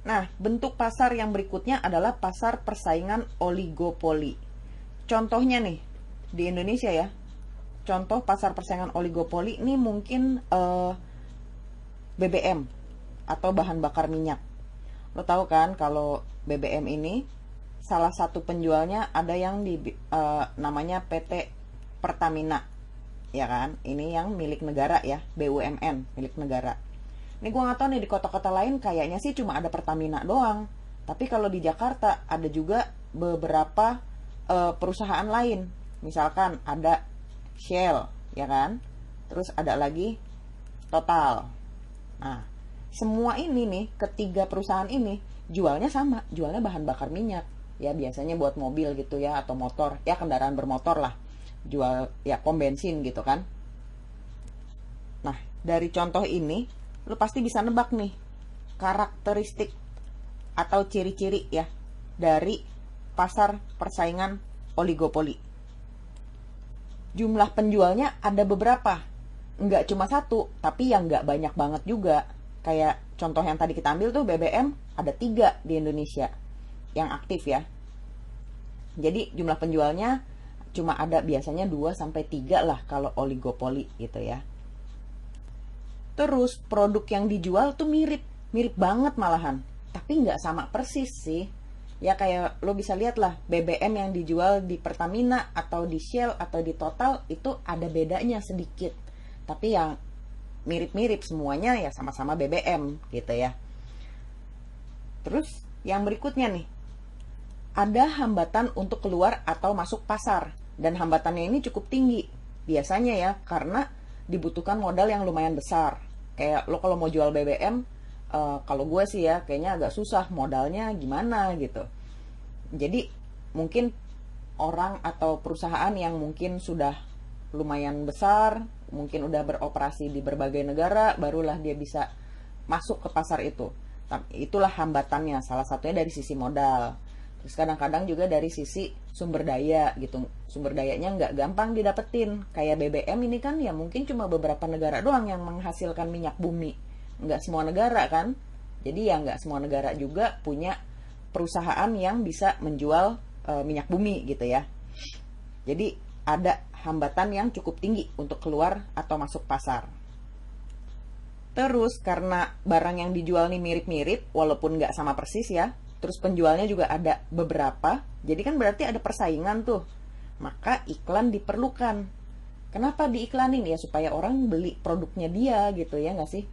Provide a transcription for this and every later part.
Nah, bentuk pasar yang berikutnya adalah pasar persaingan oligopoli. Contohnya nih, di Indonesia ya, contoh pasar persaingan oligopoli ini mungkin BBM atau bahan bakar minyak. Lo tahu kan kalau BBM ini salah satu penjualnya ada yang di namanya PT Pertamina, ya kan? Ini yang milik negara ya, BUMN milik negara. Ini gue nggak tahu nih di kota-kota lain kayaknya sih cuma ada Pertamina doang. Tapi kalau di Jakarta ada juga beberapa perusahaan lain. Misalkan ada Shell, ya kan? Terus ada lagi Total. Nah, semua ini nih, ketiga perusahaan ini jualnya sama, jualnya bahan bakar minyak. Ya biasanya buat mobil gitu ya, atau motor, ya kendaraan bermotor lah. Jual ya pom bensin gitu kan. Nah, dari contoh ini, lu pasti bisa nebak nih karakteristik atau ciri-ciri ya dari pasar persaingan oligopoli. Jumlah penjualnya ada beberapa, nggak cuma satu, tapi yang nggak banyak banget juga. Kayak contoh yang tadi kita ambil tuh BBM, ada 3 di Indonesia yang aktif ya. Jadi jumlah penjualnya cuma ada biasanya 2 sampai 3 lah kalau oligopoli gitu ya. Terus produk yang dijual tuh mirip banget malahan, tapi nggak sama persis sih. Ya kayak lo bisa lihat lah, BBM yang dijual di Pertamina atau di Shell atau di Total itu ada bedanya sedikit. Tapi yang mirip-mirip semuanya ya sama-sama BBM gitu ya. Terus yang berikutnya nih, ada hambatan untuk keluar atau masuk pasar. Dan hambatannya ini cukup tinggi. Biasanya ya, karena dibutuhkan modal yang lumayan besar. Kayak lo kalau mau jual BBM, kalau gue sih ya, kayaknya agak susah modalnya gimana gitu. Jadi mungkin orang atau perusahaan yang mungkin sudah lumayan besar, mungkin udah beroperasi di berbagai negara, barulah dia bisa masuk ke pasar itu. Itulah hambatannya, salah satunya dari sisi modal. Terus kadang-kadang juga dari sisi sumber daya gitu. Sumber dayanya nggak gampang didapetin. Kayak BBM ini kan ya mungkin cuma beberapa negara doang yang menghasilkan minyak bumi. Nggak semua negara kan. Jadi ya nggak semua negara juga punya perusahaan yang bisa menjual minyak bumi gitu ya. Jadi ada hambatan yang cukup tinggi untuk keluar atau masuk pasar. Terus karena barang yang dijual nih mirip-mirip, walaupun nggak sama persis ya, terus penjualnya juga ada beberapa, jadi kan berarti ada persaingan tuh. Maka iklan diperlukan. Kenapa diiklanin? Ya supaya orang beli produknya dia gitu ya nggak sih?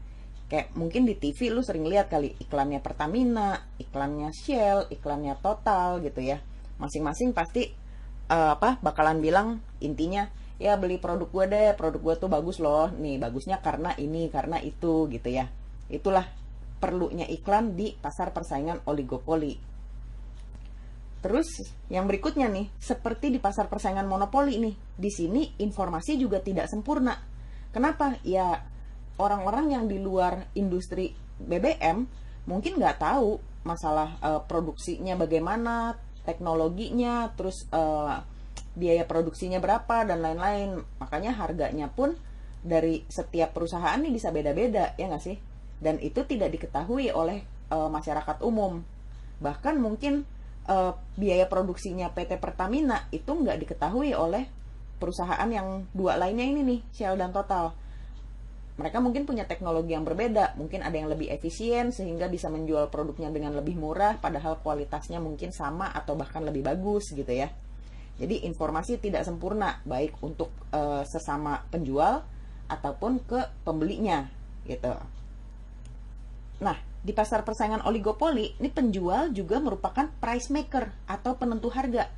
Kayak mungkin di TV lu sering lihat kali iklannya Pertamina, iklannya Shell, iklannya Total gitu ya. Masing-masing pasti bakalan bilang intinya ya beli produk gue deh, produk gue tuh bagus loh, nih bagusnya karena ini karena itu gitu ya. Itulah perlunya iklan di pasar persaingan oligopoli. Terus yang berikutnya nih, seperti di pasar persaingan monopoli nih, di sini informasi juga tidak sempurna. Kenapa? Ya orang-orang yang di luar industri BBM mungkin nggak tahu masalah produksinya bagaimana, teknologinya, terus biaya produksinya berapa dan lain-lain. Makanya harganya pun dari setiap perusahaan ini bisa beda-beda ya nggak sih? Dan itu tidak diketahui oleh masyarakat umum. Bahkan mungkin biaya produksinya PT Pertamina itu nggak diketahui oleh perusahaan yang 2 lainnya ini nih, Shell dan Total. Mereka mungkin punya teknologi yang berbeda, mungkin ada yang lebih efisien sehingga bisa menjual produknya dengan lebih murah, padahal kualitasnya mungkin sama atau bahkan lebih bagus gitu ya. Jadi informasi tidak sempurna, baik untuk sesama penjual ataupun ke pembelinya gitu. Nah, di pasar persaingan oligopoli, ini penjual juga merupakan price maker atau penentu harga.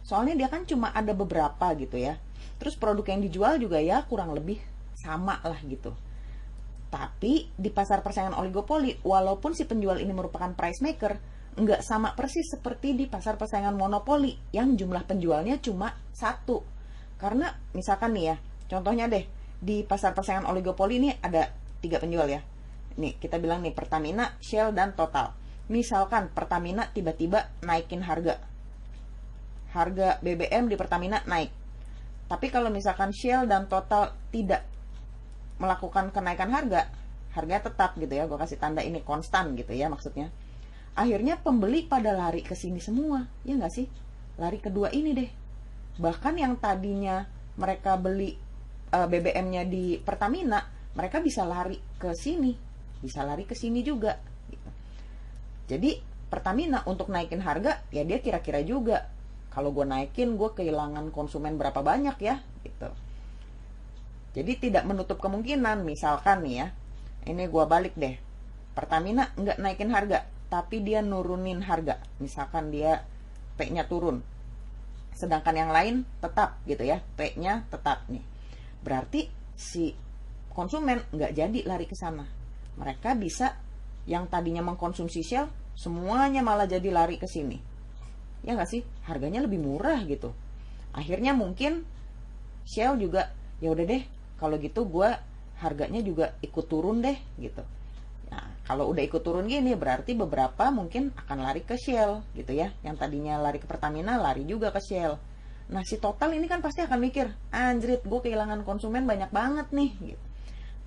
Soalnya dia kan cuma ada beberapa gitu ya. Terus produk yang dijual juga ya kurang lebih sama lah gitu. Tapi di pasar persaingan oligopoli, walaupun si penjual ini merupakan price maker, nggak sama persis seperti di pasar persaingan monopoli yang jumlah penjualnya cuma 1. Karena misalkan nih ya, contohnya deh, di pasar persaingan oligopoli ini ada 3 penjual ya. Nih, kita bilang nih Pertamina, Shell, dan Total. Misalkan Pertamina tiba-tiba naikin harga. Harga BBM di Pertamina naik. Tapi kalau misalkan Shell dan Total tidak melakukan kenaikan harga, harganya tetap gitu ya. Gue kasih tanda ini konstan gitu ya maksudnya. akhirnya pembeli pada lari ke sini semua, ya nggak sih? Lari kedua ini deh. Bahkan yang tadinya mereka beli BBM-nya di Pertamina, mereka bisa lari ke sini, bisa lari ke sini juga. Gitu. Jadi Pertamina untuk naikin harga, ya dia kira-kira juga, kalau gue naikin gue kehilangan konsumen berapa banyak ya, gitu. Jadi tidak menutup kemungkinan, misalkan nih ya, ini gue balik deh, Pertamina nggak naikin harga, tapi dia nurunin harga, misalkan dia P-nya turun, sedangkan yang lain tetap gitu ya, P-nya tetap nih. Berarti si konsumen nggak jadi lari ke sana. Mereka bisa yang tadinya mengkonsumsi Shell, semuanya malah jadi lari ke sini. Ya nggak sih? Harganya lebih murah gitu. Akhirnya mungkin Shell juga, ya udah deh, kalau gitu gue harganya juga ikut turun deh gitu. Nah, kalau udah ikut turun gini, berarti beberapa mungkin akan lari ke Shell gitu ya. Yang tadinya lari ke Pertamina, lari juga ke Shell. Nah, si Total ini kan pasti akan mikir, anjrit, gue kehilangan konsumen banyak banget nih gitu.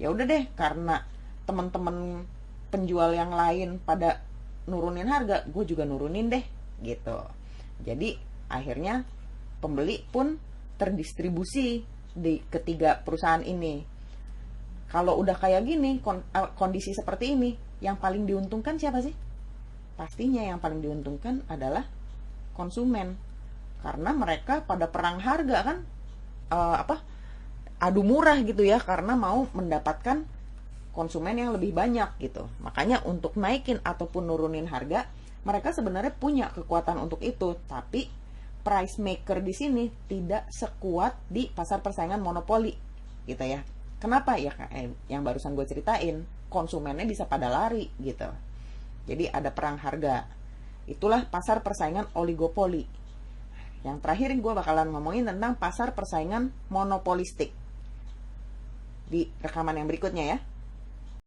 Ya udah deh, karena teman-teman penjual yang lain pada nurunin harga, gue juga nurunin deh gitu. Jadi akhirnya pembeli pun terdistribusi di ketiga perusahaan ini. Kalau udah kayak gini, kondisi seperti ini, yang paling diuntungkan siapa sih? Pastinya yang paling diuntungkan adalah konsumen. Karena mereka pada perang harga kan, adu murah gitu ya, karena mau mendapatkan konsumen yang lebih banyak gitu. Makanya untuk naikin ataupun nurunin harga, mereka sebenarnya punya kekuatan untuk itu, tapi price maker di sini tidak sekuat di pasar persaingan monopoli gitu ya. Kenapa ya? Yang barusan gue ceritain, konsumennya bisa pada lari gitu. Jadi ada perang harga. Itulah pasar persaingan oligopoli. Yang terakhir gue bakalan ngomongin tentang pasar persaingan monopolistik di rekaman yang berikutnya ya.